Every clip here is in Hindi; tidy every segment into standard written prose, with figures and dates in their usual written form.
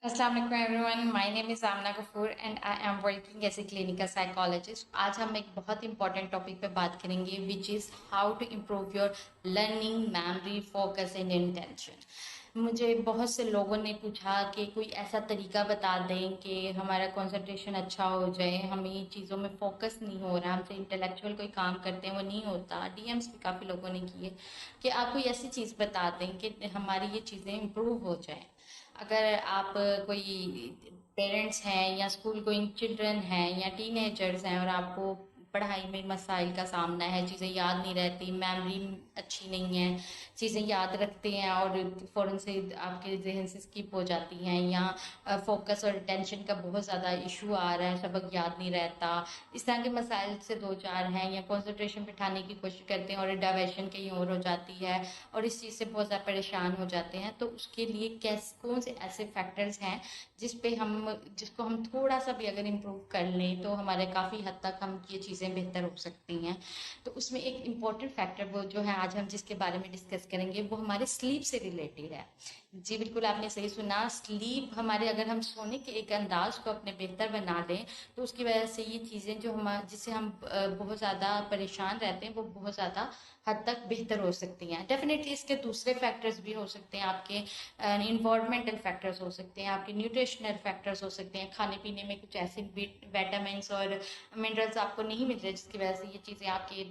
Assalamu alaikum everyone. My name is Amna Kapoor and I am working as a clinical psychologist. आज हम एक बहुत important topic पे बात करेंगे which is how to improve your learning, memory, focus and intention. मुझे बहुत से लोगों ने पूछा कि कोई ऐसा तरीका बता दें कि हमारा कंसंट्रेशन अच्छा हो जाए, हमें ये चीज़ों में फोकस नहीं हो रहा, हमसे इंटेलेक्चुअल कोई काम करते हैं वो नहीं होता। डीएम्स भी काफ़ी लोगों ने किए कि आप कोई ऐसी चीज़ बता दें कि हमारी ये चीज़ें इम्प्रूव हो जाएं। अगर आप कोई पेरेंट्स हैं या स्कूल गोइंग चिल्ड्रन हैं या टीनेजर्स हैं और आपको पढ़ाई में मसाइल का सामना है, चीज़ें याद नहीं रहती, मेमोरी अच्छी नहीं है, चीज़ें याद रखते हैं और फ़ौरन से आपके जहन से स्किप हो जाती हैं, या फोकस और अटेंशन का बहुत ज़्यादा इशू आ रहा है, सबक याद नहीं रहता, इस तरह के मसाइल से दो चार हैं, या कंसंट्रेशन बिठाने की कोशिश करते हैं और डाइवर्शन कहीं और हो जाती है और इस चीज़ से बहुत ज़्यादा परेशान हो जाते हैं। तो उसके लिए कौन से ऐसे फैक्टर्स हैं जिसको हम थोड़ा सा भी अगर इम्प्रूव कर लें तो हमारे काफ़ी हद तक हम ये चीज़ें बेहतर हो सकती हैं। तो उसमें एक इम्पॉर्टेंट फैक्टर वो जो है आज हम जिसके बारे में डिस्कस करेंगे वो हमारे स्लीप से रिलेटेड है। जी बिल्कुल, आपने सही सुना। स्लीप हमारे, अगर हम सोने के एक अंदाज को अपने बेहतर बना लें तो उसकी वजह से ये चीज़ें जो हम जिससे हम बहुत ज़्यादा परेशान रहते हैं वो बहुत ज़्यादा हद तक बेहतर हो सकती हैं। डेफिनेटली इसके दूसरे फैक्टर्स भी हो सकते हैं, आपके इन्वायरमेंटल फैक्टर्स हो सकते हैं, आपके न्यूट्रिशनल फैक्टर्स हो सकते हैं, खाने पीने में कुछ ऐसे विटामिन्स और मिनरल्स आपको नहीं मिल रहे जिसकी वजह से ये चीज़ें आपके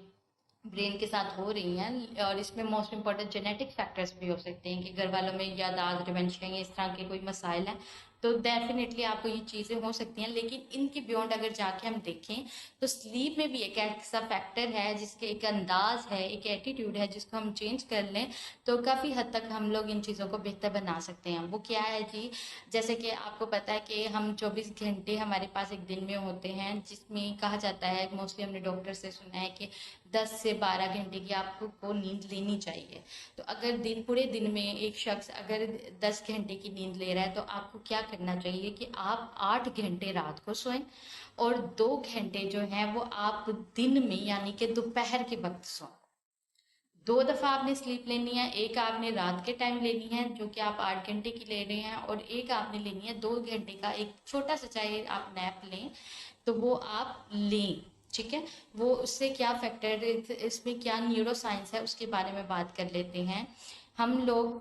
ब्रेन के साथ हो रही हैं। और इसमें मोस्ट इम्पॉर्टेंट जेनेटिक फैक्टर्स भी हो सकते हैं कि घर वालों में याददाश्त, डिमेंशिया या इस तरह के कोई मसाइल हैं, तो डेफिनेटली आपको ये चीज़ें हो सकती हैं। लेकिन इनके बियॉन्ड अगर जाके हम देखें तो स्लीप में भी एक ऐसा फैक्टर है जिसके एक अंदाज है, एक एटीट्यूड है, जिसको हम चेंज कर लें तो काफ़ी हद तक हम लोग इन चीज़ों को बेहतर बना सकते हैं। वो क्या है जी? जैसे कि आपको पता है कि हम 24 घंटे हमारे पास एक दिन में होते हैं, जिसमें कहा जाता है, मोस्टली हमने डॉक्टर से सुना है कि 10 से 12 घंटे की आपको नींद लेनी चाहिए। तो अगर पूरे दिन में एक शख्स अगर 10 घंटे की नींद ले रहा है तो आपको क्या करना चाहिए कि आप 8 घंटे रात को सोएं और 2 घंटे जो है वो आप दिन में यानी कि दोपहर के वक्त सोएं। 2 दफ़ा आपने स्लीप लेनी है, एक आपने रात के टाइम लेनी है जो कि आप 8 घंटे की ले रहे हैं, और एक आपने लेनी है 2 घंटे का एक छोटा सा, चाहे आप नैप लें तो वो आप लें। ठीक है, वो उससे क्या फैक्टर, इसमें क्या न्यूरो साइंस है उसके बारे में बात कर लेते हैं। हम लोग,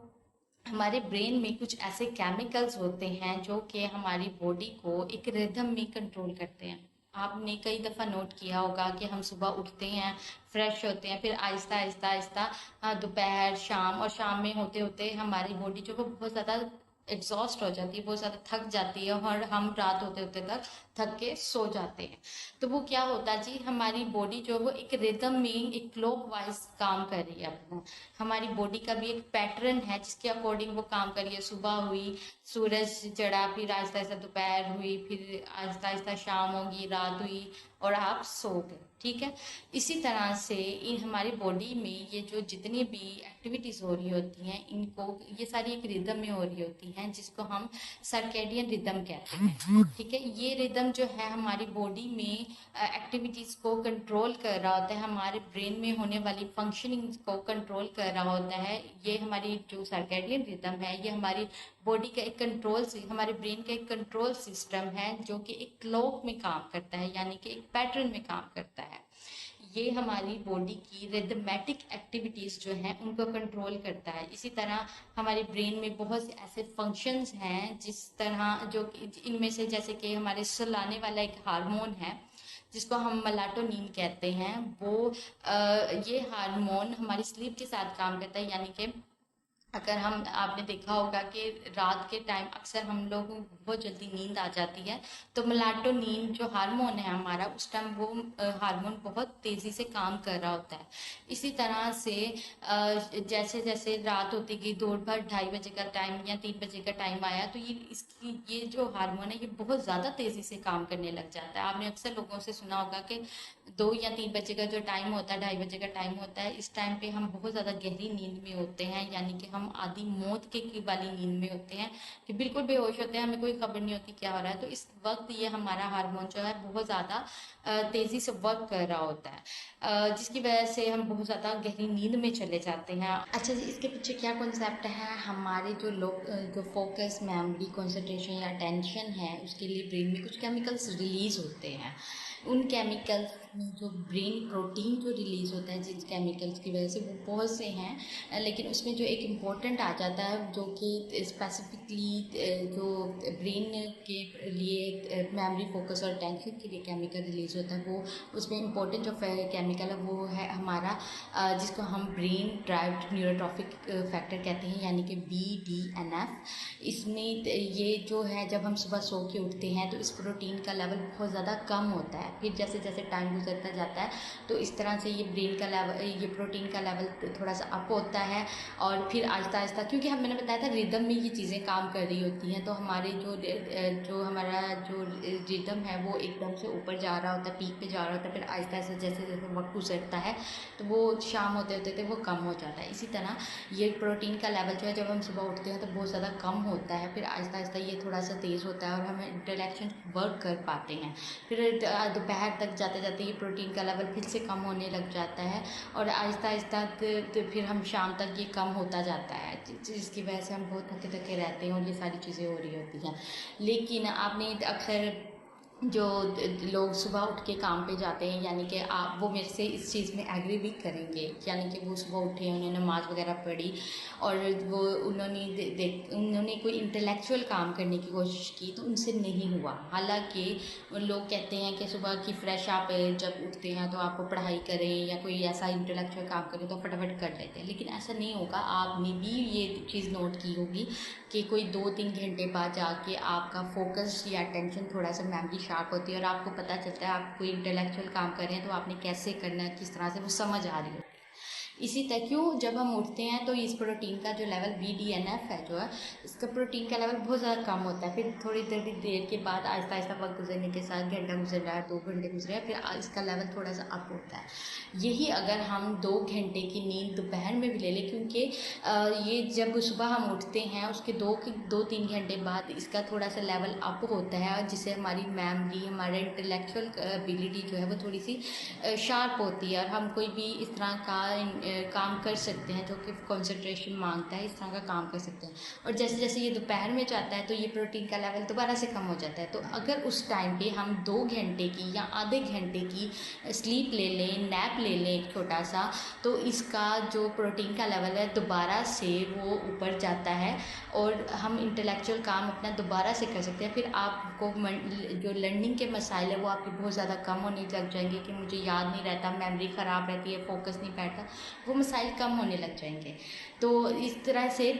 हमारे ब्रेन में कुछ ऐसे केमिकल्स होते हैं जो कि हमारी बॉडी को एक रिदम में कंट्रोल करते हैं। आपने कई दफ़ा नोट किया होगा कि हम सुबह उठते हैं, फ्रेश होते हैं, फिर आहिस्ता आहिस्ता आहिस्ता दोपहर, शाम, और शाम में होते होते हमारी बॉडी जो वो बहुत ज़्यादा एग्जॉस्ट हो जाती है, बहुत ज़्यादा थक जाती है और हम रात होते होते तक थक के सो जाते हैं। तो वो क्या होता है जी, हमारी बॉडी जो है वो एक रिदम में, एक क्लॉक वाइज काम कर रही है अपना। हमारी बॉडी का भी एक पैटर्न है जिसके अकॉर्डिंग वो काम कर रही है। सुबह हुई, सूरज चढ़ा, फिर आहिस्ता आहिस्ता दोपहर हुई, फिर आहिस्ता आहिस्ता शाम होगी, रात हुई और आप सो गए। ठीक है, इसी तरह से इन हमारी बॉडी में ये जो जितनी भी एक्टिविटीज़ हो रही होती हैं, इनको, ये सारी एक रिदम में हो रही होती हैं जिसको हम सर्केडियन रिदम कहते हैं। ठीक है, ये रिदम जो है हमारी बॉडी में एक्टिविटीज़ को कंट्रोल कर रहा होता है, हमारे ब्रेन में होने वाली फंक्शनिंग को कंट्रोल कर रहा होता है। ये हमारी जो सर्केडियन रिदम है, ये हमारी बॉडी का एक कंट्रोल, हमारे ब्रेन का एक कंट्रोल सिस्टम है जो कि एक क्लॉक में काम करता है, यानी कि एक पैटर्न में काम करता है। ये हमारी बॉडी की रिदमेटिक एक्टिविटीज़ जो हैं उनको कंट्रोल करता है। इसी तरह हमारे ब्रेन में बहुत से ऐसे फंक्शंस हैं जिस तरह, जो इनमें से जैसे कि हमारे सुलाने वाला एक हार्मोन है जिसको हम मेलाटोनिन कहते हैं, वो ये हार्मोन हमारी स्लीप के साथ काम करता है। यानी कि अगर हम, आपने देखा होगा कि रात के टाइम अक्सर हम लोगों को बहुत जल्दी नींद आ जाती है, तो मेलाटोनिन जो हार्मोन है हमारा, उस टाइम वो हार्मोन बहुत तेज़ी से काम कर रहा होता है। इसी तरह से जैसे जैसे रात होती गई, दोपहर 2:30 बजे का टाइम या 3 बजे का टाइम आया, तो ये जो हार्मोन है ये बहुत ज़्यादा तेज़ी से काम करने लग जाता है। आपने अक्सर लोगों से सुना होगा कि 2 या 3 बजे का जो टाइम होता है, 2:30 बजे का टाइम होता है, इस टाइम पे हम बहुत ज़्यादा गहरी नींद में होते हैं, यानी कि हम हम आधी मौत के वाली नींद में होते हैं कि बिल्कुल बेहोश होते हैं, हमें कोई खबर नहीं होती क्या हो रहा है। तो इस वक्त ये हमारा हार्मोन जो है बहुत ज़्यादा तेज़ी से वर्क कर रहा होता है, जिसकी वजह से हम बहुत ज़्यादा गहरी नींद में चले जाते हैं। अच्छा जी, इसके पीछे क्या कॉन्सेप्ट है, हमारे जो लोग जो फोकस, मेमोरी, कंसंट्रेशन या अटेंशन है, उसके लिए ब्रेन में कुछ केमिकल्स रिलीज होते हैं। उन केमिकल्स में जो ब्रेन प्रोटीन जो रिलीज़ होता है जिन केमिकल्स की वजह से, वो बहुत से हैं, लेकिन उसमें जो एक इम्पोर्टेंट आ जाता है जो कि स्पेसिफिकली जो ब्रेन के लिए मेमोरी, फोकस और अटेंशन के लिए केमिकल रिलीज़ होता है, वो उसमें इम्पोर्टेंट जो केमिकल है वो है हमारा जिसको हम ब्रेन ड्राइव्ड न्यूरोट्रॉफिक फैक्टर कहते हैं, यानी कि BDNF। इसमें ये जो है, जब हम सुबह सो के उठते हैं तो इस प्रोटीन का लेवल बहुत ज़्यादा कम होता है। फिर जैसे जैसे टाइम गुजरता जाता है तो इस तरह से ये ब्रेन का लेवल, ये प्रोटीन का लेवल थोड़ा सा अप होता है, और फिर आहिस्ता आहिस्ता, क्योंकि हम, मैंने बताया था, रिदम में ये चीज़ें काम कर रही होती हैं, तो हमारे जो हमारा जो रिदम है वो एकदम से ऊपर जा रहा होता है, पीक पे जा रहा होता है, फिर आहिस्ता आहिस्ता जैसे जैसे वक्त गुजरता है तो वो शाम होते होते वो कम हो जाता है। इसी तरह ये प्रोटीन का लेवल जो है, जब हम सुबह उठते हैं तो बहुत ज़्यादा कम होता है, फिर आहिस्ता आहिस्ता ये थोड़ा सा तेज़ होता है और हम इंटरेक्शन वर्क कर पाते हैं। फिर दोपहर तक जाते जाते ये प्रोटीन का लेवल फिर से कम होने लग जाता है, और आहिस्ता आहिस्ता फिर हम शाम तक ये कम होता जाता है, जिसकी वजह से हम बहुत थके थके रहते हैं और ये सारी चीज़ें हो रही होती हैं। लेकिन आपने अक्सर जो लोग सुबह उठ के काम पे जाते हैं, यानी कि आप, वो मेरे से इस चीज़ में एग्री भी करेंगे, यानी कि वो सुबह उठे, उन्होंने नमाज़ वगैरह पढ़ी और वो उन्होंने कोई इंटेलेक्चुअल काम करने की कोशिश की तो उनसे नहीं हुआ। हालांकि लोग कहते हैं कि सुबह की फ्रेश आप जब उठते हैं तो आप पढ़ाई करें या कोई ऐसा इंटेलेक्चुअल काम करें तो फटाफट कर लेते हैं, लेकिन ऐसा नहीं होगा। आपने भी ये चीज़ नोट की होगी कि कोई 2-3 घंटे बाद जाके आपका फोकस या अटेंशन, थोड़ा सा मेमोरी शार्प होती है और आपको पता चलता है आप कोई इंटेलेक्चुअल काम कर रहे हैं तो आपने कैसे करना है, किस तरह से वो समझ आ रही है। इसी तरह क्यों जब हम उठते हैं तो इस प्रोटीन का जो लेवल BDNF है जो है, इसका प्रोटीन का लेवल बहुत ज़्यादा कम होता है। फिर थोड़ी देर देर के बाद आहिस्ता आहिस्ता वक्त गुजरने के साथ, घंटा गुजर रहा है, 2 घंटे गुजरे हैं, फिर इसका लेवल थोड़ा सा अप होता है। यही अगर हम 2 घंटे की नींद दोपहर में भी ले लें, क्योंकि ये जब सुबह हम उठते हैं उसके 2-3 घंटे बाद इसका थोड़ा सा लेवल अप होता है, और जिससे हमारी मेमोरी, हमारा इंटेलेक्चुअल एबिलिटी जो है वो थोड़ी सी शार्प होती है, और हम कोई भी इस तरह का काम कर सकते हैं जो कि कंसंट्रेशन मांगता है, इस तरह का काम कर सकते हैं। और जैसे जैसे ये दोपहर में जाता है तो ये प्रोटीन का लेवल दोबारा से कम हो जाता है। तो अगर उस टाइम पे हम 2 घंटे की या आधे घंटे की स्लीप ले लें, नैप ले लें एक छोटा सा, तो इसका जो प्रोटीन का लेवल है दोबारा से वो ऊपर जाता है और हम इंटेलेक्चुअल काम अपना दोबारा से कर सकते हैं। फिर आपको जो लर्निंग के मसाइल है वो आपके बहुत ज़्यादा कम होने लग जाएंगे कि मुझे याद नहीं रहता, मेमोरी ख़राब रहती है, फोकस नहीं बैठता, वो मसाइल कम होने लग जाएंगे। तो इस तरह से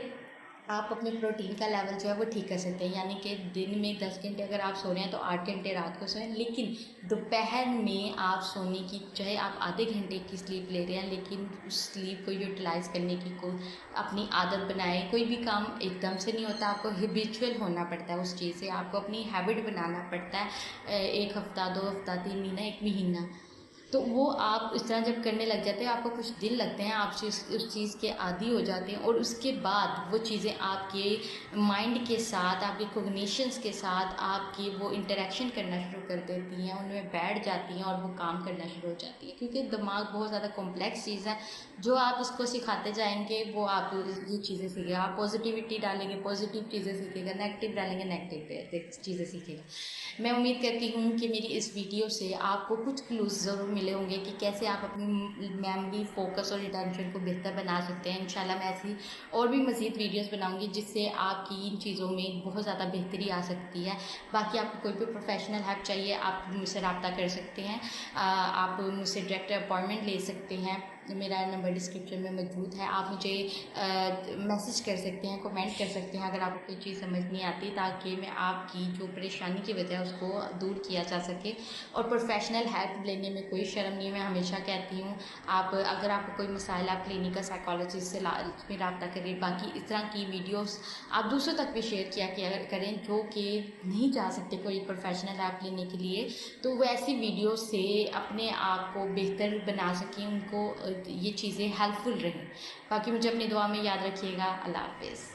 आप अपने प्रोटीन का लेवल जो है वो ठीक कर सकते हैं, यानी कि दिन में 10 घंटे अगर आप सो रहे हैं तो 8 घंटे रात को सोएं, लेकिन दोपहर में आप सोने की, चाहे आप आधे घंटे की स्लीप ले रहे हैं, लेकिन उस स्लीप को यूटिलाइज़ करने की कोई अपनी आदत बनाएं। कोई भी काम एकदम से नहीं होता, आपको हैबिचुअल होना पड़ता है उस चीज़ से, आपको अपनी हैबिट बनाना पड़ता है। 1 हफ्ता, 2 हफ्ता, 3 महीना, 1 महीना, तो वो आप इस तरह जब करने लग जाते हैं, आपको कुछ दिन लगते हैं, आप उस चीज़ के आदी हो जाते हैं, और उसके बाद वो चीज़ें आपके माइंड के साथ, आपके कोग्निशंस के साथ आपकी वो इंटरेक्शन करना शुरू कर देती हैं, उनमें बैठ जाती हैं और वो काम करना शुरू हो जाती है। क्योंकि दिमाग बहुत ज़्यादा कॉम्प्लेक्स चीज़ है, जो आप इसको सिखाते जाएंगे वो आप ये चीज़ें सीखेगा। आप पॉजिटिविटी डालेंगे, पॉजिटिव चीज़ें सीखेगा, नेगेटिव डालेंगे, नेगेटिव चीज़ें सीखेगा। मैं उम्मीद करती हूँ कि मेरी इस वीडियो से आपको कुछ क्लूज़ ज़रूर मिले होंगे कि कैसे आप अपनी मेमोरी, फोकस और अटेंशन को बेहतर बना सकते हैं। इंशाल्लाह मैं ऐसी और भी मज़ीद वीडियोस बनाऊंगी जिससे आपकी इन चीज़ों में बहुत ज़्यादा बेहतरी आ सकती है। बाकी आपको कोई भी प्रोफेशनल हेल्प चाहिए, आप मुझसे रब्ता कर सकते हैं, आप मुझसे डायरेक्ट अपॉइंटमेंट ले सकते हैं। मेरा नंबर डिस्क्रिप्शन में मौजूद है, आप मुझे मैसेज कर सकते हैं, कमेंट कर सकते हैं अगर आपको कोई चीज़ समझ नहीं आती, ताकि मैं आपकी जो परेशानी की वजह है उसको दूर किया जा सके। और प्रोफेशनल हेल्प लेने में कोई शर्म नहीं है, मैं हमेशा कहती हूँ, आप अगर आपको कोई मसाइल, आप क्लिनिकल साइकोलॉजिस्ट से रब्ता करिए। बाकी इस तरह की वीडियोस आप दूसरों तक भी शेयर किया करें जो कि नहीं जा सकते कोई प्रोफेशनल हेल्प लेने के लिए, तो वो ऐसी वीडियो से अपने आप को बेहतर बना सकें, उनको ये चीज़ें हेल्पफुल रहें। बाकी मुझे अपनी दुआ में याद रखिएगा। अल्लाह हाफ़िज़।